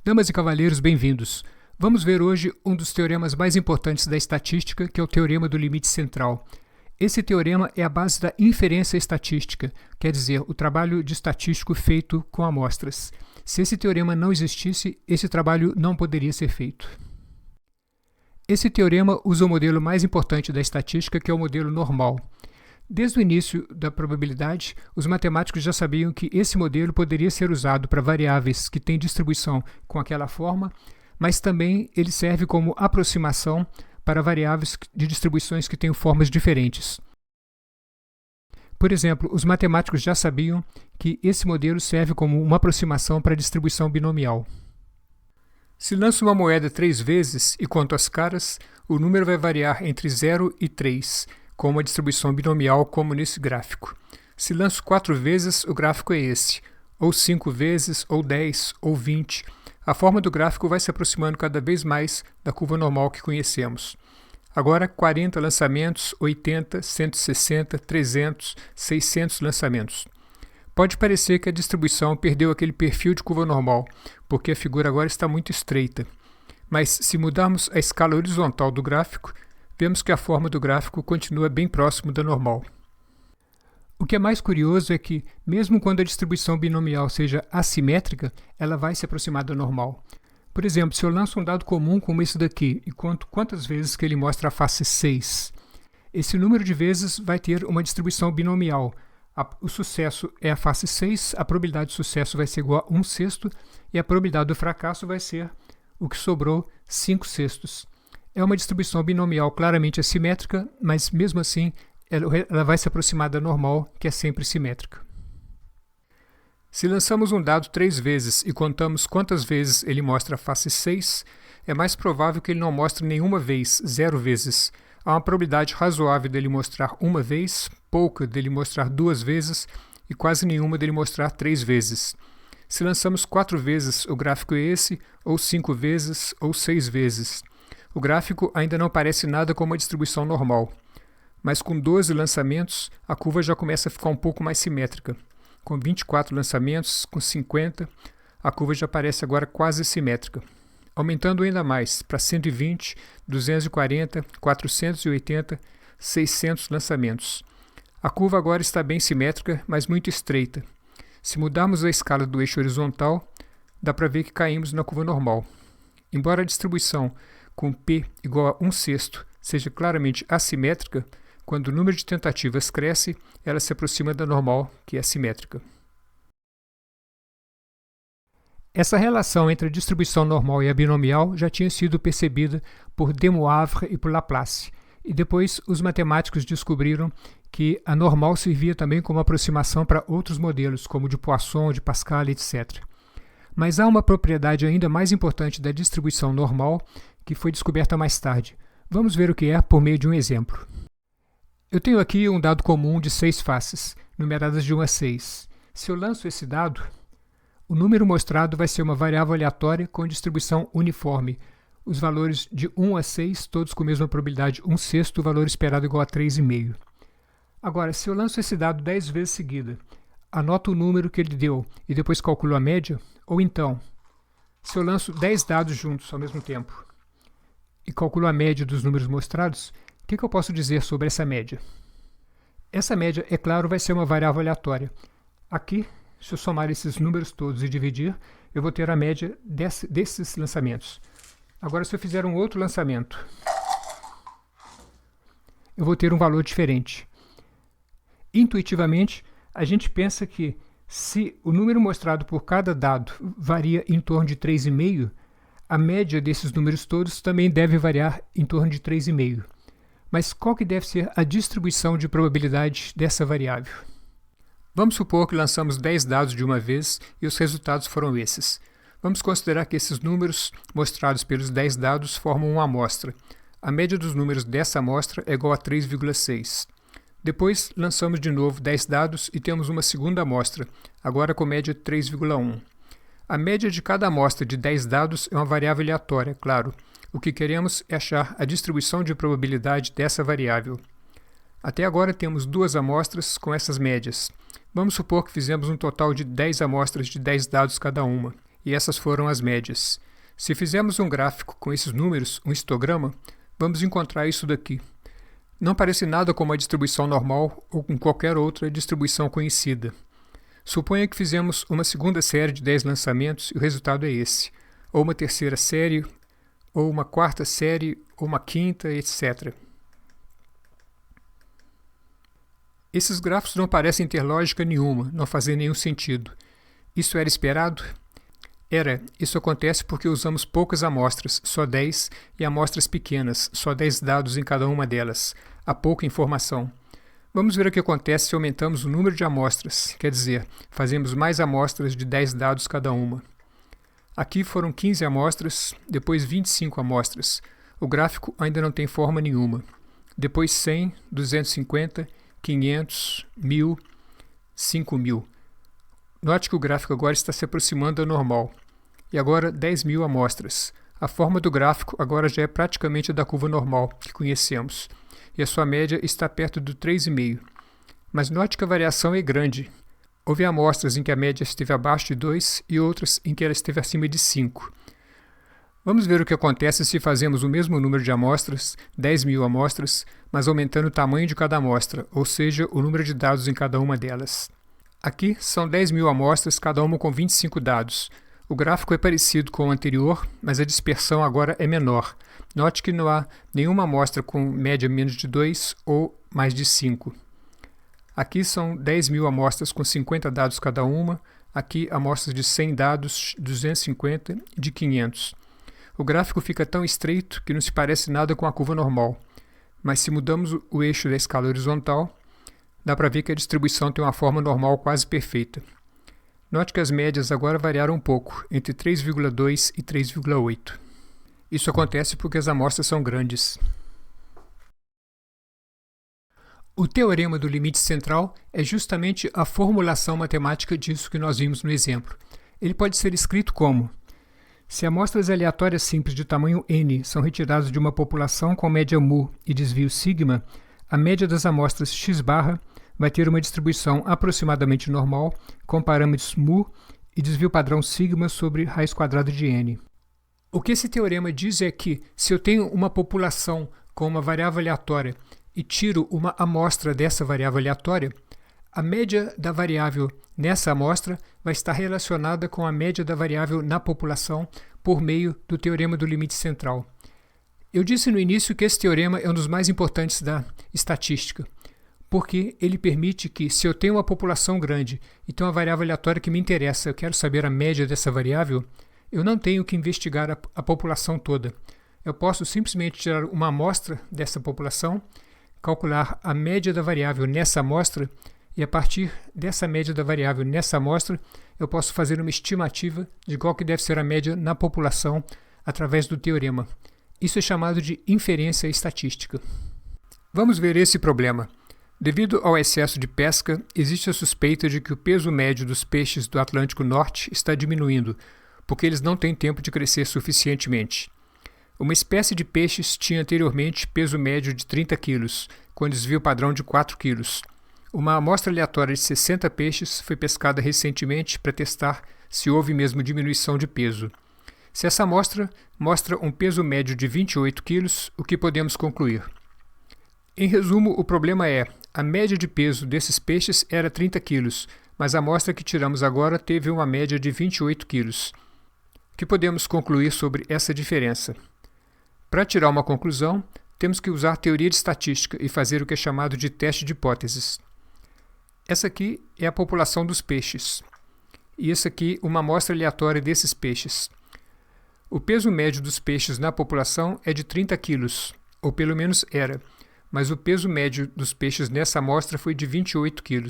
Damas e cavalheiros, bem-vindos. Vamos ver hoje um dos teoremas mais importantes da estatística, que é o teorema do limite central. Esse teorema é a base da inferência estatística, quer dizer, o trabalho de estatístico feito com amostras. Se esse teorema não existisse, esse trabalho não poderia ser feito. Esse teorema usa o modelo mais importante da estatística, que é o modelo normal. Desde o início da probabilidade, os matemáticos já sabiam que esse modelo poderia ser usado para variáveis que têm distribuição com aquela forma, mas também ele serve como aproximação para variáveis de distribuições que têm formas diferentes. Por exemplo, os matemáticos já sabiam que esse modelo serve como uma aproximação para a distribuição binomial. Se lanço uma moeda 3 vezes e conto as caras, o número vai variar entre 0 e 3, com uma distribuição binomial como nesse gráfico. Se lanço 4 vezes, o gráfico é esse, ou 5 vezes, ou 10, ou 20. A forma do gráfico vai se aproximando cada vez mais da curva normal que conhecemos. Agora, 40 lançamentos, 80, 160, 300, 600 lançamentos. Pode parecer que a distribuição perdeu aquele perfil de curva normal, porque a figura agora está muito estreita. Mas se mudarmos a escala horizontal do gráfico, vemos que a forma do gráfico continua bem próximo da normal. O que é mais curioso é que, mesmo quando a distribuição binomial seja assimétrica, ela vai se aproximar da normal. Por exemplo, se eu lanço um dado comum como esse daqui e conto quantas vezes que ele mostra a face 6, esse número de vezes vai ter uma distribuição binomial. O sucesso é a face 6, a probabilidade de sucesso vai ser igual a 1/6 e a probabilidade do fracasso vai ser o que sobrou, 5/6. É uma distribuição binomial claramente assimétrica, mas mesmo assim ela vai se aproximar da normal, que é sempre simétrica. Se lançamos um dado 3 vezes e contamos quantas vezes ele mostra a face 6, é mais provável que ele não mostre nenhuma vez, 0 vezes. Há uma probabilidade razoável dele mostrar uma vez, pouca dele mostrar 2 vezes e quase nenhuma dele mostrar 3 vezes. Se lançamos 4 vezes, o gráfico é esse, ou 5 vezes, ou 6 vezes. O gráfico ainda não parece nada como uma distribuição normal, mas com 12 lançamentos, a curva já começa a ficar um pouco mais simétrica. Com 24 lançamentos, com 50, a curva já parece agora quase simétrica. Aumentando ainda mais, para 120, 240, 480, 600 lançamentos. A curva agora está bem simétrica, mas muito estreita. Se mudarmos a escala do eixo horizontal, dá para ver que caímos na curva normal. Embora a distribuição com P igual a 1/6 seja claramente assimétrica, quando o número de tentativas cresce, ela se aproxima da normal, que é simétrica. Essa relação entre a distribuição normal e a binomial já tinha sido percebida por De Moivre e por Laplace, e depois os matemáticos descobriram que a normal servia também como aproximação para outros modelos, como o de Poisson, de Pascal, etc. Mas há uma propriedade ainda mais importante da distribuição normal que foi descoberta mais tarde. Vamos ver o que é por meio de um exemplo. Eu tenho aqui um dado comum de 6 faces, numeradas de 1 a 6. Se eu lanço esse dado, o número mostrado vai ser uma variável aleatória com distribuição uniforme. Os valores de 1 a 6, todos com a mesma probabilidade 1/6, o valor esperado igual a 3,5. Agora, se eu lanço esse dado 10 vezes seguida, anoto o número que ele deu e depois calculo a média, ou então, se eu lanço 10 dados juntos ao mesmo tempo e calculo a média dos números mostrados, o que eu posso dizer sobre essa média? Essa média, é claro, vai ser uma variável aleatória. Aqui, se eu somar esses números todos e dividir, eu vou ter a média desses lançamentos. Agora, se eu fizer um outro lançamento, eu vou ter um valor diferente. Intuitivamente, a gente pensa que se o número mostrado por cada dado varia em torno de 3,5, a média desses números todos também deve variar em torno de 3,5. Mas qual que deve ser a distribuição de probabilidade dessa variável? Vamos supor que lançamos 10 dados de uma vez e os resultados foram esses. Vamos considerar que esses números mostrados pelos 10 dados formam uma amostra. A média dos números dessa amostra é igual a 3,6. Depois, lançamos de novo 10 dados e temos uma segunda amostra, agora com média 3,1. A média de cada amostra de 10 dados é uma variável aleatória, claro. O que queremos é achar a distribuição de probabilidade dessa variável. Até agora temos 2 amostras com essas médias. Vamos supor que fizemos um total de 10 amostras de 10 dados cada uma. e essas foram as médias. Se fizermos um gráfico com esses números, um histograma, vamos encontrar isso daqui. Não parece nada como a distribuição normal ou com qualquer outra distribuição conhecida. Suponha que fizemos uma segunda série de 10 lançamentos e o resultado é esse, ou uma terceira série, ou uma quarta série, ou uma quinta, etc. Esses gráficos não parecem ter lógica nenhuma, não fazem nenhum sentido. Isso era esperado? Era. Isso acontece porque usamos poucas amostras, só 10, e amostras pequenas, só 10 dados em cada uma delas. Há pouca informação. Vamos ver o que acontece se aumentamos o número de amostras, quer dizer, fazemos mais amostras de 10 dados cada uma. Aqui foram 15 amostras, depois 25 amostras. O gráfico ainda não tem forma nenhuma. Depois 100, 250, 500, 1000, 5000. Note que o gráfico agora está se aproximando da normal. E agora 10.000 amostras. A forma do gráfico agora já é praticamente a da curva normal, que conhecemos. E a sua média está perto do 3,5. Mas note que a variação é grande. Houve amostras em que a média esteve abaixo de 2 e outras em que ela esteve acima de 5. Vamos ver o que acontece se fazemos o mesmo número de amostras, 10.000 amostras, mas aumentando o tamanho de cada amostra, ou seja, o número de dados em cada uma delas. Aqui são 10.000 amostras, cada uma com 25 dados. O gráfico é parecido com o anterior, mas a dispersão agora é menor. Note que não há nenhuma amostra com média menos de 2 ou mais de 5. Aqui são 10.000 amostras com 50 dados cada uma, aqui amostras de 100 dados, 250 e de 500. O gráfico fica tão estreito que não se parece nada com a curva normal, mas se mudamos o eixo da escala horizontal, dá para ver que a distribuição tem uma forma normal quase perfeita. Note que as médias agora variaram um pouco, entre 3,2 e 3,8. Isso acontece porque as amostras são grandes. O teorema do limite central é justamente a formulação matemática disso que nós vimos no exemplo. Ele pode ser escrito como: se amostras aleatórias simples de tamanho n são retiradas de uma população com média μ e desvio sigma, a média das amostras x barra vai ter uma distribuição aproximadamente normal com parâmetros μ e desvio padrão sigma sobre raiz quadrada de n. O que esse teorema diz é que, se eu tenho uma população com uma variável aleatória e tiro uma amostra dessa variável aleatória, a média da variável nessa amostra vai estar relacionada com a média da variável na população por meio do teorema do limite central. Eu disse no início que esse teorema é um dos mais importantes da estatística, porque ele permite que, se eu tenho uma população grande e tenho uma variável aleatória que me interessa, eu quero saber a média dessa variável, eu não tenho que investigar a população toda. Eu posso simplesmente tirar uma amostra dessa população, calcular a média da variável nessa amostra, e a partir dessa média da variável nessa amostra, eu posso fazer uma estimativa de qual que deve ser a média na população através do teorema. Isso é chamado de inferência estatística. Vamos ver esse problema. Devido ao excesso de pesca, existe a suspeita de que o peso médio dos peixes do Atlântico Norte está diminuindo, porque eles não têm tempo de crescer suficientemente. Uma espécie de peixes tinha anteriormente peso médio de 30 kg, com desvio padrão de 4 kg. Uma amostra aleatória de 60 peixes foi pescada recentemente para testar se houve mesmo diminuição de peso. Se essa amostra mostra um peso médio de 28 kg, o que podemos concluir? Em resumo, o problema é: a média de peso desses peixes era 30 kg, mas a amostra que tiramos agora teve uma média de 28 kg. O que podemos concluir sobre essa diferença? Para tirar uma conclusão, temos que usar teoria de estatística e fazer o que é chamado de teste de hipóteses. Essa aqui é a população dos peixes, e essa aqui uma amostra aleatória desses peixes. O peso médio dos peixes na população é de 30 kg, ou pelo menos era, mas o peso médio dos peixes nessa amostra foi de 28 kg.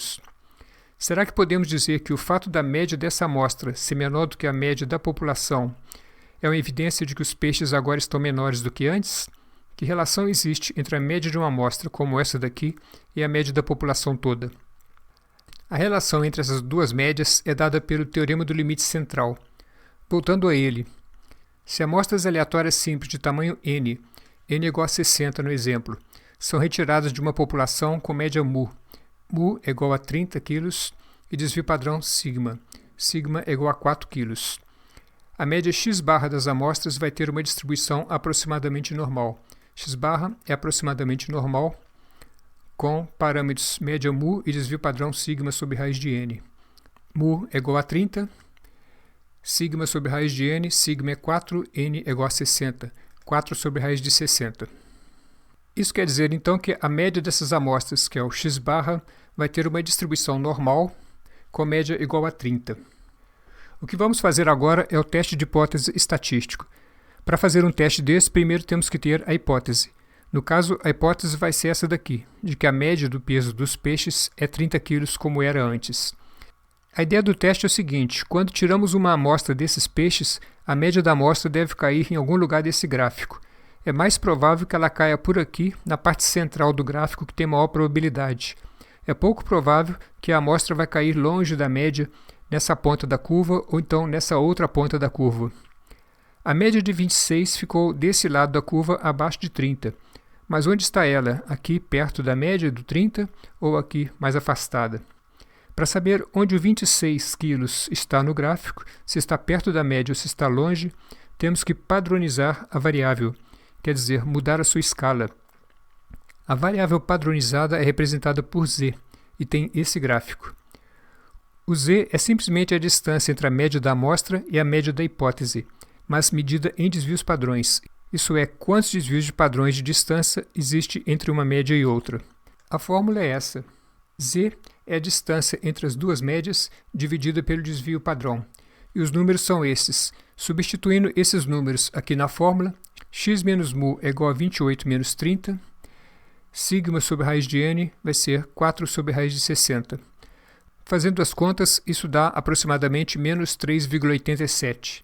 Será que podemos dizer que o fato da média dessa amostra ser menor do que a média da população é uma evidência de que os peixes agora estão menores do que antes? Que relação existe entre a média de uma amostra como essa daqui e a média da população toda? A relação entre essas duas médias é dada pelo teorema do limite central. Voltando a ele, se amostras aleatórias simples de tamanho n, n é igual a 60 no exemplo, são retiradas de uma população com média μ, μ é igual a 30 kg e desvio padrão sigma, sigma é igual a 4 kg. a média x barra das amostras vai ter uma distribuição aproximadamente normal. X barra é aproximadamente normal com parâmetros média mu e desvio padrão sigma sobre raiz de n. Mu é igual a 30, sigma sobre raiz de n, sigma é 4, n é igual a 60, 4 sobre raiz de 60. Isso quer dizer então que a média dessas amostras, que é o x barra, vai ter uma distribuição normal com média igual a 30. O que vamos fazer agora é o teste de hipótese estatístico. Para fazer um teste desse, primeiro temos que ter a hipótese. No caso, a hipótese vai ser essa daqui, de que a média do peso dos peixes é 30 kg como era antes. A ideia do teste é o seguinte: quando tiramos uma amostra desses peixes, a média da amostra deve cair em algum lugar desse gráfico. É mais provável que ela caia por aqui, na parte central do gráfico, que tem maior probabilidade. É pouco provável que a amostra vai cair longe da média, nessa ponta da curva ou então nessa outra ponta da curva. A média de 26 ficou desse lado da curva abaixo de 30. Mas onde está ela? Aqui perto da média do 30 ou aqui mais afastada? Para saber onde o 26 kg está no gráfico, se está perto da média ou se está longe, temos que padronizar a variável, quer dizer, mudar a sua escala. A variável padronizada é representada por z e tem esse gráfico. O z é simplesmente a distância entre a média da amostra e a média da hipótese, mas medida em desvios padrões, isso é, quantos desvios de padrões de distância existe entre uma média e outra. A fórmula é essa. Z é a distância entre as duas médias dividida pelo desvio padrão. E os números são esses. Substituindo esses números aqui na fórmula, x menos mu é igual a 28 menos 30, sigma sobre raiz de n vai ser 4 sobre raiz de 60. Fazendo as contas, isso dá aproximadamente menos 3,87.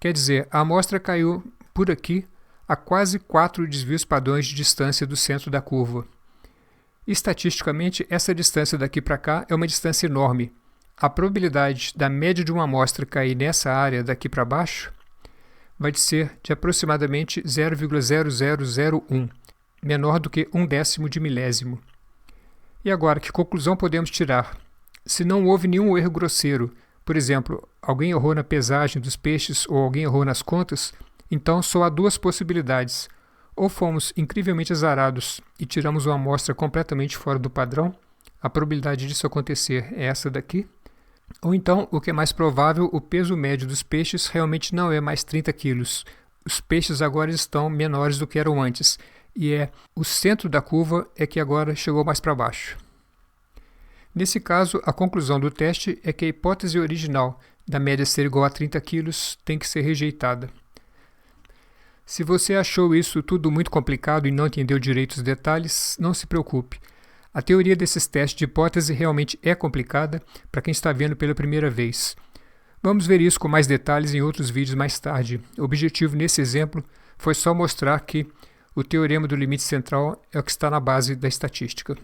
Quer dizer, a amostra caiu por aqui a quase 4 desvios padrões de distância do centro da curva. Estatisticamente, essa distância daqui para cá é uma distância enorme. A probabilidade da média de uma amostra cair nessa área daqui para baixo vai ser de aproximadamente 0,0001, menor do que 1/10 de milésimo. E agora, que conclusão podemos tirar? Se não houve nenhum erro grosseiro, por exemplo, alguém errou na pesagem dos peixes ou alguém errou nas contas, então só há duas possibilidades. Ou fomos incrivelmente azarados e tiramos uma amostra completamente fora do padrão, a probabilidade disso acontecer é essa daqui, ou então, o que é mais provável, o peso médio dos peixes realmente não é mais 30 kg. Os peixes agora estão menores do que eram antes, e o centro da curva é que agora chegou mais para baixo. Nesse caso, a conclusão do teste é que a hipótese original da média ser igual a 30 kg tem que ser rejeitada. Se você achou isso tudo muito complicado e não entendeu direito os detalhes, não se preocupe. A teoria desses testes de hipótese realmente é complicada para quem está vendo pela primeira vez. Vamos ver isso com mais detalhes em outros vídeos mais tarde. O objetivo nesse exemplo foi só mostrar que o teorema do limite central é o que está na base da estatística.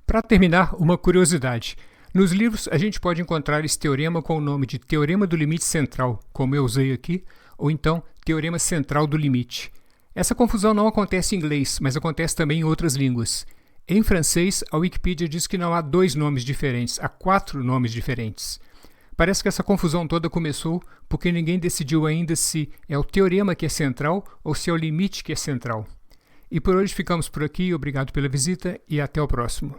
Para terminar, uma curiosidade. Nos livros, a gente pode encontrar esse teorema com o nome de Teorema do Limite Central, como eu usei aqui, ou então Teorema Central do Limite. Essa confusão não acontece em inglês, mas acontece também em outras línguas. Em francês, a Wikipedia diz que não há 2 nomes diferentes, há 4 nomes diferentes. Parece que essa confusão toda começou porque ninguém decidiu ainda se é o teorema que é central ou se é o limite que é central. E por hoje ficamos por aqui, obrigado pela visita e até o próximo.